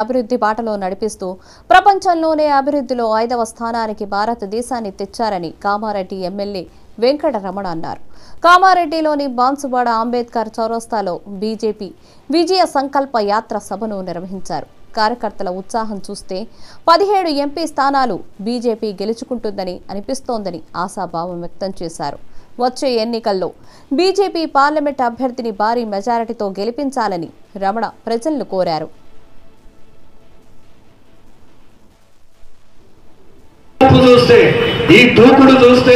అభివృద్ధి బాటలో నడిపిస్తూ ప్రపంచంలోనే అభివృద్ధిలో 5వ స్థానానికి భారతదేశాన్ని తెచ్చారని కామారెడ్డి ఎమ్మెల్యే వెంకటరమణ అన్నారు. కామారెడ్డిలోని బాన్సువాడ అంబేద్కర్ చౌరస్తాలో బీజేపీ విజయ సంకల్ప యాత్ర సభను నిర్వహించారు. కార్యకర్తల ఉత్సాహం చూస్తే 17 ఎంపీ స్థానాలు బీజేపీ గెలుచుకుంటుందని అనిపిస్తోందని ఆశాభావం వ్యక్తం చేశారు. వచ్చే ఎన్నికల్లో బీజేపీ పార్లమెంట్ అభ్యర్థిని భారీ మెజారిటీతో గెలిపించాలని రమణ ప్రజలను కోరారు. చూస్తే ఈ దూకుడు చూస్తే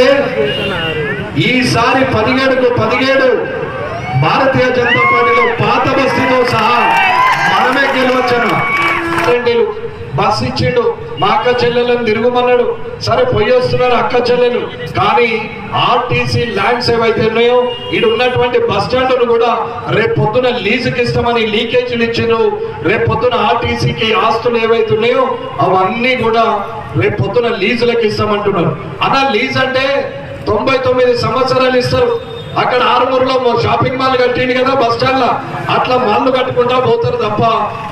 ఈసారి 17 భారతీయ జనతా పార్టీలో పాత బస్తీతో సహా మనమే గెలవచ్చను. బస్సు ఇచ్చిండు, మా అక్క చెల్లెలను తిరుగుమన్నాడు. సరే పోయి వస్తున్నారు అక్క చెల్లెలు, కానీ ఆర్టీసీ ల్యాండ్స్ ఏవైతే ఉన్నాయో ఇటు ఉన్నటువంటి బస్ స్టాండ్ను కూడా రేపు పొద్దున లీజుకి ఇస్తామని లీకేజీలు ఇచ్చిండ్రు. రేపు పొద్దున ఆర్టీసీకి ఆస్తులు ఏవైతే ఉన్నాయో అవన్నీ కూడా రేపు పొద్దున లీజులకు ఇస్తామంటున్నారు. అలా లీజ్ అంటే 99 సంవత్సరాలు ఇస్తారు. అక్కడ ఆరుమూరులో షాపింగ్ మాల్ కట్టింది కదా బస్ స్టాండ్ లా, అట్లా మాల్లు కట్టుకుంటా పోతారు తప్ప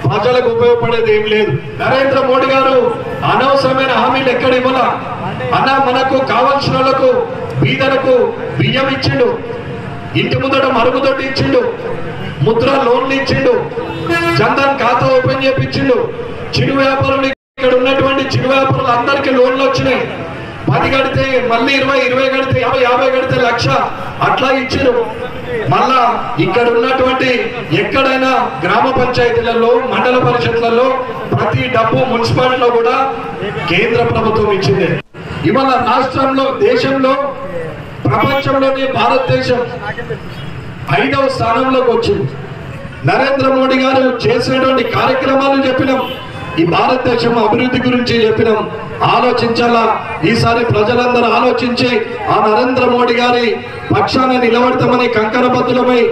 ప్రజలకు ఉపయోగపడేది ఏం లేదు. నరేంద్ర మోడీ గారు అనవసరమైన హామీలు ఎక్కడ ఇవ్వాల అన్న, మనకు కావాల్సిన వాళ్ళకు బీదలకు బియ్యం ఇచ్చిండు, ఇంటి ముందట మరుగుదొడ్డి ఇచ్చిండు, ముద్ర లోన్లు ఇచ్చిండు, జన్ధన్ ఖాతా ఓపెన్ చేయించిండు. చిరు వ్యాపారులు ఇక్కడ ఉన్నటువంటి చిరు వ్యాపారులు అందరికీ లోన్లు వచ్చినాయి. 10 కడితే మళ్ళీ 20 కడితే 50 కడితే 1,00,000 అట్లా ఇచ్చారు. మళ్ళా ఇక్కడ ఉన్నటువంటి ఎక్కడైనా గ్రామ పంచాయతీలలో మండల పరిషత్లలో ప్రతి డబ్బు మున్సిపాలిటీలో కూడా కేంద్ర ప్రభుత్వం ఇచ్చింది. ఇవాళ రాష్ట్రంలో దేశంలో ప్రపంచంలోనే భారతదేశం 5వ స్థానంలోకి వచ్చింది. నరేంద్ర మోడీ గారు చేసినటువంటి కార్యక్రమాలు చెప్పినాం, ఈ భారతదేశం అభివృద్ధి గురించి చెప్పినాం. ఆలోచించాలా, ఈసారి ప్రజలందరూ ఆలోచించి ఆ నరేంద్ర మోడీ గారి పక్షాన నిలబడతామని కంకణబద్ధులమై